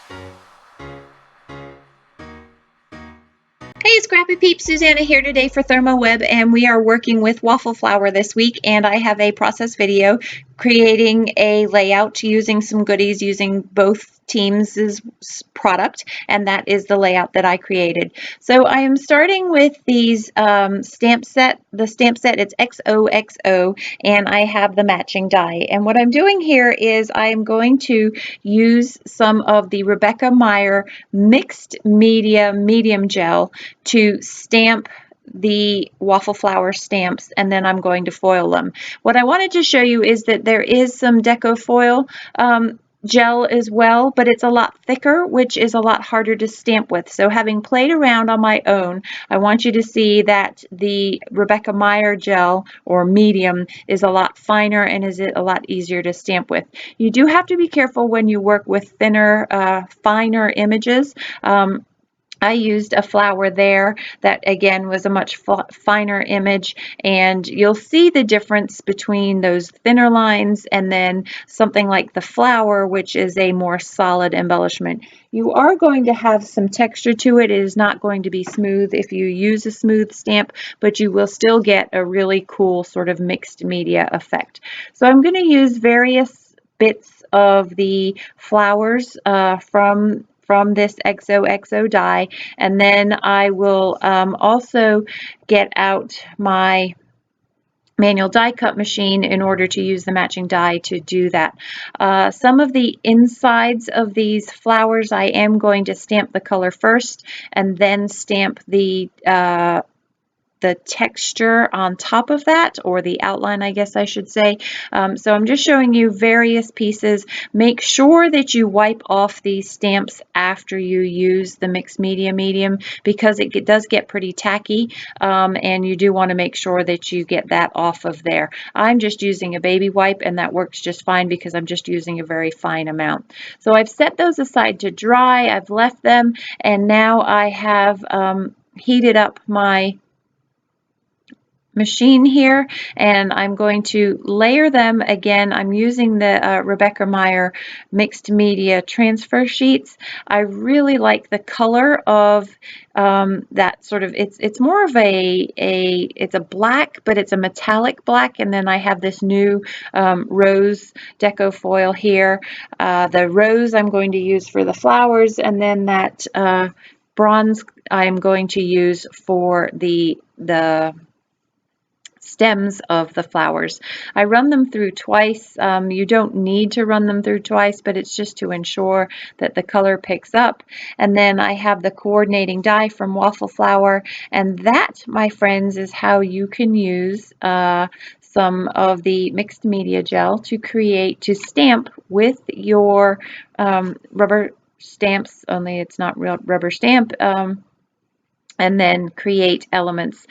Hey Scrappy Peeps, Suzanna here today for ThermoWeb, and we are working with WaffleFlower this week, and I have a process video creating a layout using some goodies using both teams' product, and that is the layout that I created. So I am starting with these stamp set. The stamp set, it's XOXO, and I have the matching die. And what I'm doing here is I am going to use some of the Rebekah Meier mixed media medium gel to stamp the WaffleFlower stamps, and then I'm going to foil them. What I wanted to show you is that there is some Deco foil gel as well, but it's a lot thicker, which is a lot harder to stamp with. So having played around on my own, I want you to see that the Rebekah Meier gel or medium is a lot finer and is a lot easier to stamp with. You do have to be careful when you work with thinner, finer images. I used a flower there that again was a much finer image, and you'll see the difference between those thinner lines and then something like the flower, which is a more solid embellishment. You are going to have some texture to it. It is not going to be smooth if you use a smooth stamp, but you will still get a really cool sort of mixed media effect. So I'm going to use various bits of the flowers from this XOXO die, and then I will also get out my manual die cut machine in order to use the matching die to do that. Some of the insides of these flowers I am going to stamp the color first and then stamp the texture on top of that, or the outline, I guess I should say. So I'm just showing you various pieces. Make sure that you wipe off these stamps after you use the mixed media medium, because it does get pretty tacky, and you do want to make sure that you get that off of there. I'm just using a baby wipe, and that works just fine because I'm just using a very fine amount. So I've set those aside to dry. I've left them, and now I have heated up my machine here, and I'm going to layer them again. I'm using the Rebekah Meier mixed media transfer sheets. I really like the color of that sort of, it's more of it's a black, but it's a metallic black, and then I have this new rose deco foil here. The rose I'm going to use for the flowers, and then that bronze I'm going to use for the stems of the flowers. I run them through twice. You don't need to run them through twice, but it's just to ensure that the color picks up. And then I have the coordinating die from WaffleFlower, and that, my friends, is how you can use some of the mixed media gel to stamp with your rubber stamps, only it's not real rubber stamp, and then create elements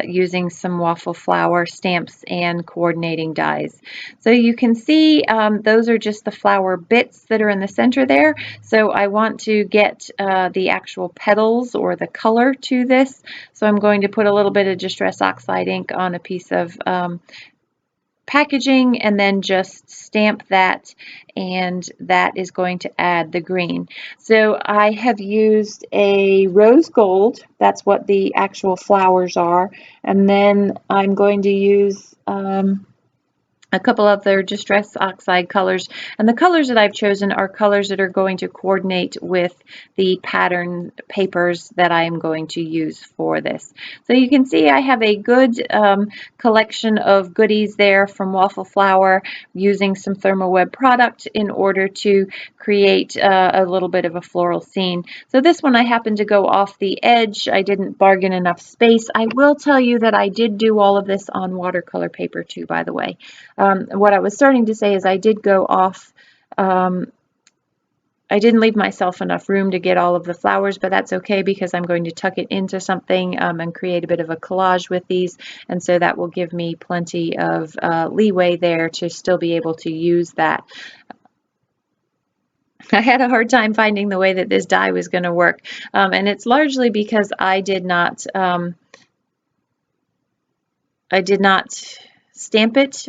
using some WaffleFlower stamps and coordinating dies. So you can see those are just the flower bits that are in the center there. So I want to get the actual petals or the color to this. So I'm going to put a little bit of Distress Oxide ink on a piece of packaging and then just stamp that, and that is going to add the green. So I have used a rose gold, that's what the actual flowers are, and then I'm going to use a couple of their Distress Oxide colors, and the colors that I've chosen are colors that are going to coordinate with the pattern papers that I am going to use for this. So you can see I have a good collection of goodies there from WaffleFlower, using some ThermoWeb product in order to create a little bit of a floral scene. So this one I happened to go off the edge. I didn't bargain enough space. I will tell you that I did do all of this on watercolor paper too, by the way. What I was starting to say is I did go off, I didn't leave myself enough room to get all of the flowers, but that's okay because I'm going to tuck it into something and create a bit of a collage with these, and so that will give me plenty of leeway there to still be able to use that. I had a hard time finding the way that this die was going to work, and it's largely because I did not stamp it.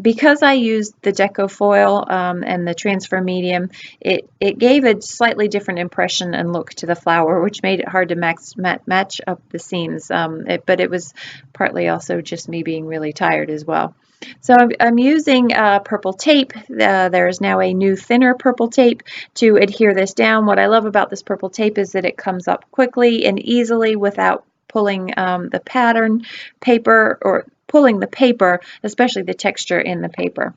because I used the Deco foil and the transfer medium, it gave a slightly different impression and look to the flower, which made it hard to match up the seams. But it was partly also just me being really tired as well. So I'm using purple tape. There is now a new thinner purple tape to adhere this down. What I love about this purple tape is that it comes up quickly and easily without pulling the pattern paper or pulling the paper, especially the texture in the paper.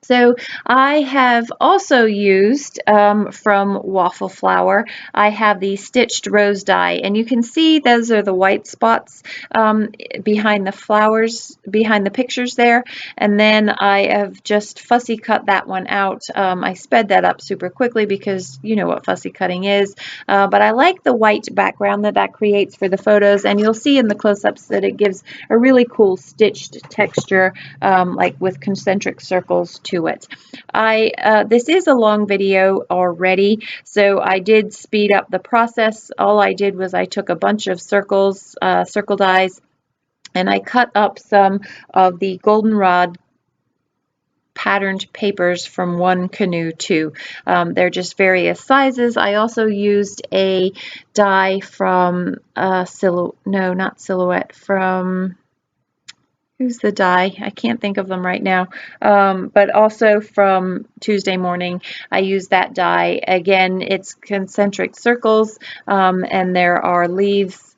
So I have also used from WaffleFlower, I have the stitched rose die, and you can see those are the white spots behind the flowers, behind the pictures there, and then I have just fussy cut that one out. I sped that up super quickly because you know what fussy cutting is, but I like the white background that creates for the photos, and you'll see in the close-ups that it gives a really cool stitched texture, like with concentric circles to it. This is a long video already, so I did speed up the process. All I did was I took a bunch of circles, circle dies, and I cut up some of the goldenrod patterned papers from One Canoe 2. They're just various sizes. I also used a die from not Silhouette, from who's the die? I can't think of them right now. But also from Tuesday Morning, I used that die. Again, it's concentric circles, and there are leaves,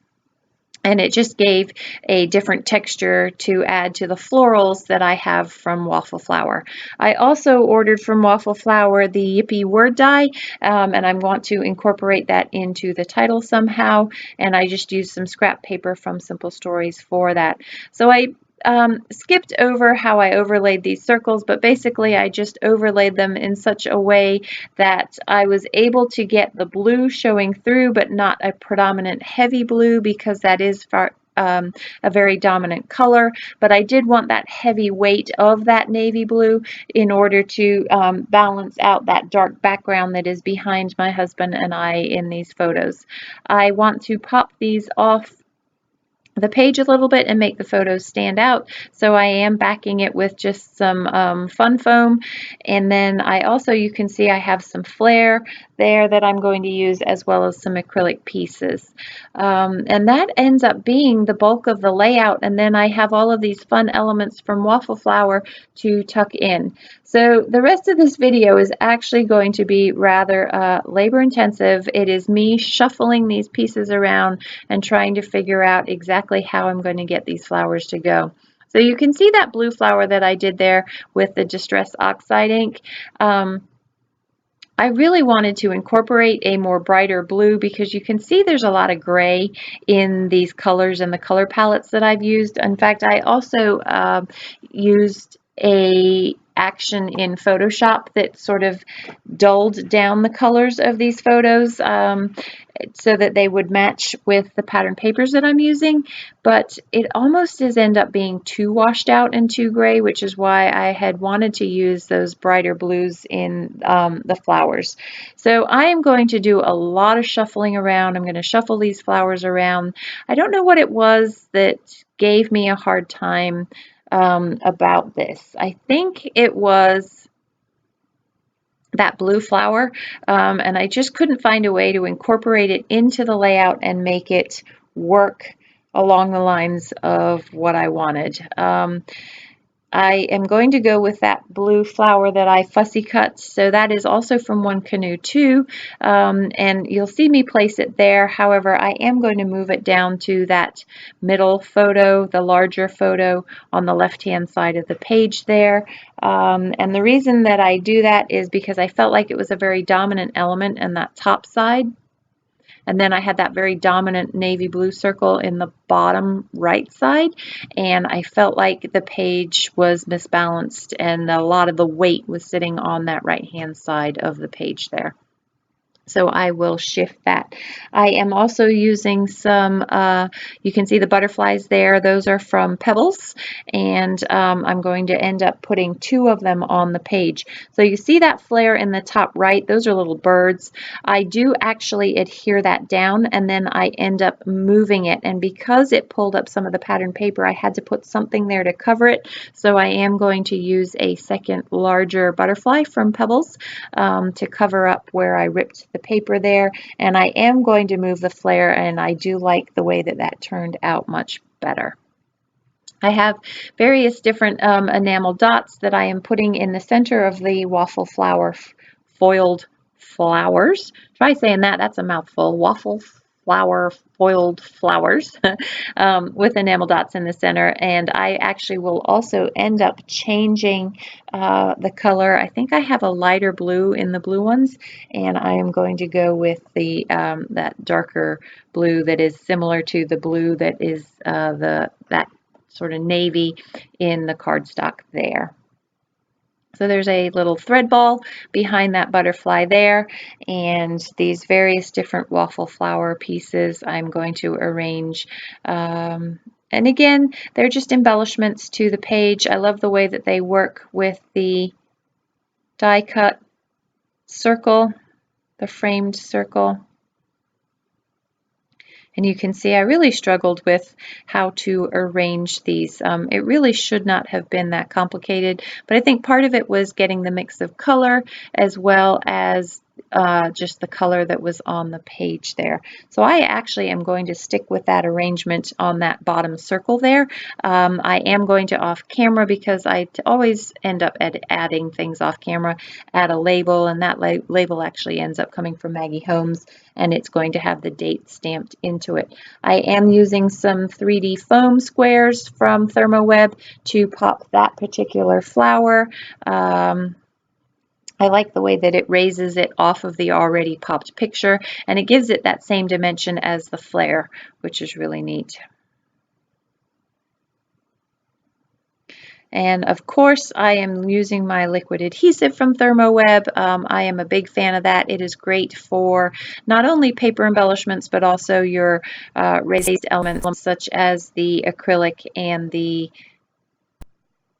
and it just gave a different texture to add to the florals that I have from WaffleFlower. I also ordered from WaffleFlower the Yippee word die, and I want to incorporate that into the title somehow, and I just used some scrap paper from Simple Stories for that. So I skipped over how I overlaid these circles, but basically I just overlaid them in such a way that I was able to get the blue showing through, but not a predominant heavy blue, because that is a very dominant color, but I did want that heavy weight of that navy blue in order to balance out that dark background that is behind my husband and I in these photos. I want to pop these off the page a little bit and make the photos stand out, so I am backing it with just some fun foam, and then I also, you can see I have some flare there that I'm going to use, as well as some acrylic pieces, and that ends up being the bulk of the layout, and then I have all of these fun elements from WaffleFlower to tuck in. So the rest of this video is actually going to be rather labor intensive. It is me shuffling these pieces around and trying to figure out exactly how I'm going to get these flowers to go. So you can see that blue flower that I did there with the Distress Oxide ink. I really wanted to incorporate a more brighter blue, because you can see there's a lot of gray in these colors and the color palettes that I've used. In fact, I also used a action in Photoshop that sort of dulled down the colors of these photos so that they would match with the pattern papers that I'm using, but it almost does end up being too washed out and too gray, which is why I had wanted to use those brighter blues in the flowers. So I am going to do a lot of shuffling around. I'm going to shuffle these flowers around. I don't know what it was that gave me a hard time about this. I think it was that blue flower, and I just couldn't find a way to incorporate it into the layout and make it work along the lines of what I wanted. I am going to go with that blue flower that I fussy cut, so that is also from One Canoe 2, and you'll see me place it there. However, I am going to move it down to that middle photo, the larger photo on the left-hand side of the page there, and the reason that I do that is because I felt like it was a very dominant element in that top side. And then I had that very dominant navy blue circle in the bottom right side, and I felt like the page was misbalanced and a lot of the weight was sitting on that right hand side of the page there. So I will shift that. I am also using some, you can see the butterflies there. Those are from Pebbles, and I'm going to end up putting 2 of them on the page. So you see that flare in the top right? Those are little birds. I do actually adhere that down, and then I end up moving it. And because it pulled up some of the pattern paper, I had to put something there to cover it. So I am going to use a second larger butterfly from Pebbles to cover up where I ripped the paper there, and I am going to move the flare, and I do like the way that that turned out much better. I have various different enamel dots that I am putting in the center of the WaffleFlower foiled flowers. Try saying that, that's a mouthful. WaffleFlower foiled flowers with enamel dots in the center. And I actually will also end up changing the color. I think I have a lighter blue in the blue ones, and I am going to go with the that darker blue that is similar to the blue that is that sort of navy in the cardstock there. So there's a little thread ball behind that butterfly there, and these various different waffle flower pieces I'm going to arrange. And again, they're just embellishments to the page. I love the way that they work with the die cut circle, the framed circle. And you can see I really struggled with how to arrange these. It really should not have been that complicated, but I think part of it was getting the mix of color as well as just the color that was on the page there. So I actually am going to stick with that arrangement on that bottom circle there. I am going to off camera because I always end up adding things off camera, add a label, and that label actually ends up coming from Maggie Holmes, and it's going to have the date stamped into it. I am using some 3D foam squares from ThermoWeb to pop that particular flower. I like the way that it raises it off of the already popped picture, and it gives it that same dimension as the flare, which is really neat. And of course, I am using my liquid adhesive from ThermoWeb. I am a big fan of that. It is great for not only paper embellishments, but also your raised elements such as the acrylic and the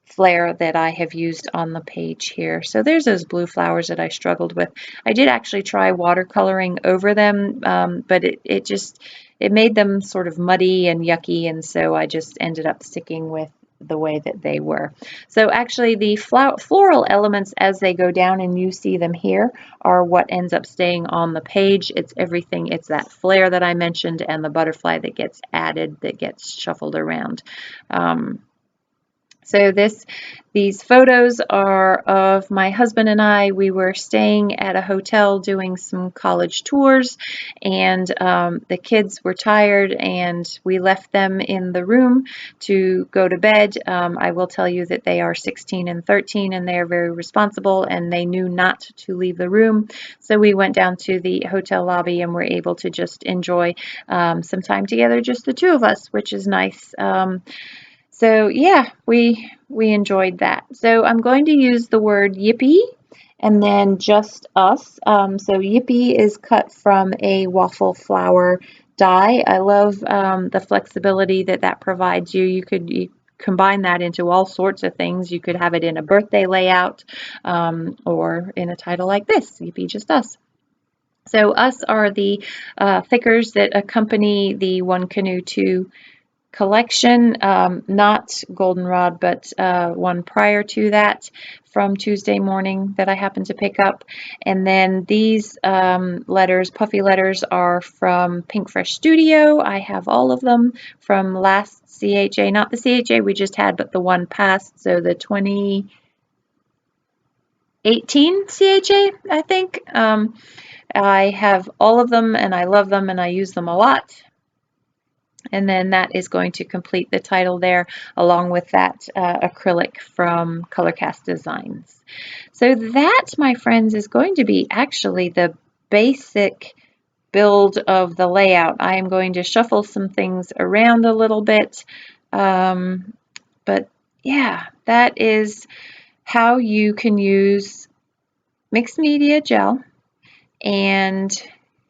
flare that I have used on the page here. So there's those blue flowers that I struggled with. I did actually try watercoloring over them, but it made them sort of muddy and yucky, and so I just ended up sticking with the way that they were. So actually the floral elements as they go down, and you see them here, are what ends up staying on the page. It's everything. It's that flare that I mentioned and the butterfly that gets added, that gets shuffled around. So these photos are of my husband and I. We were staying at a hotel doing some college tours, and the kids were tired, and we left them in the room to go to bed. I will tell you that they are 16 and 13, and they are very responsible, and they knew not to leave the room. So we went down to the hotel lobby and were able to just enjoy some time together, just the two of us, which is nice. So yeah, we enjoyed that. So I'm going to use the word yippee and then just us. So yippee is cut from a WaffleFlower die. I love the flexibility that that provides you. You combine that into all sorts of things. You could have it in a birthday layout or in a title like this, yippee just us. So us are the thickers that accompany the One Canoe 2 collection, not goldenrod, but one prior to that from Tuesday morning that I happened to pick up. And then these letters, Puffy Letters, are from Pink Fresh Studio. I have all of them from last CHA, not the CHA we just had, but the one past, so the 2018 CHA, I think. I have all of them, and I love them, and I use them a lot. And then that is going to complete the title there, along with that acrylic from Colorcast Designs. So that, my friends, is going to be actually the basic build of the layout. I am going to shuffle some things around a little bit. But yeah, that is how you can use mixed media gel and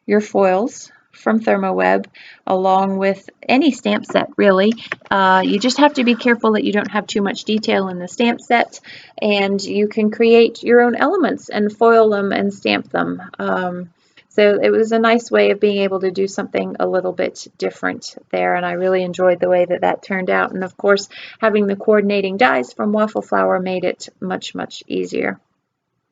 your foils from ThermoWeb, along with any stamp set really. You just have to be careful that you don't have too much detail in the stamp set, and you can create your own elements and foil them and stamp them. So it was a nice way of being able to do something a little bit different there, and I really enjoyed the way that that turned out. And of course, having the coordinating dies from WaffleFlower made it much, much easier.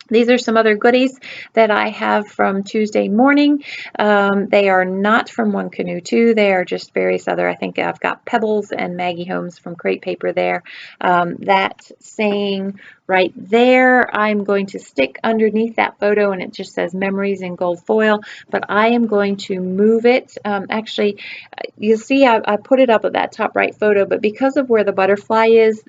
These are some other goodies that I have from Tuesday morning. They are not from One Canoe 2. They are just various other, I think I've got Pebbles and Maggie Holmes from Crate Paper there. That saying right there, I'm going to stick underneath that photo, and it just says memories in gold foil, but I am going to move it. Actually, you'll see I put it up at that top right photo, but because of where the butterfly is,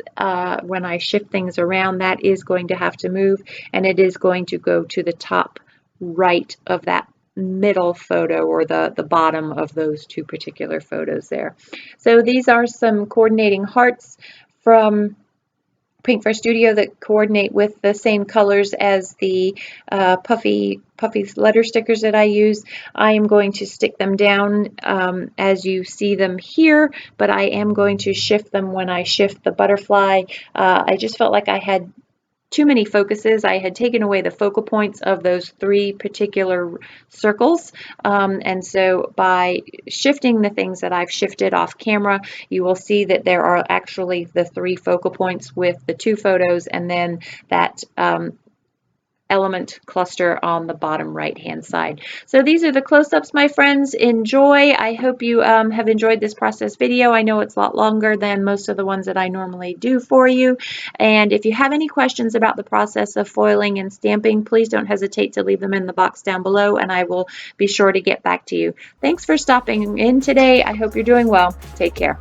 when I shift things around, that is going to have to move, and it is going to go to the top right of that middle photo, or the bottom of those two particular photos there. So these are some coordinating hearts from Pinkfresh Studio that coordinate with the same colors as the Puffy letter stickers that I use. I am going to stick them down as you see them here, but I am going to shift them when I shift the butterfly. I just felt like I had too many focuses. I had taken away the focal points of those three particular circles, and so by shifting the things that I've shifted off camera, you will see that there are actually the three focal points with the two photos, and then that element cluster on the bottom right hand side. So these are the close-ups, my friends. Enjoy. I hope you have enjoyed this process video. I know it's a lot longer than most of the ones that I normally do for you, and if you have any questions about the process of foiling and stamping, please don't hesitate to leave them in the box down below, and I will be sure to get back to you. Thanks for stopping in today. I hope you're doing well. Take care.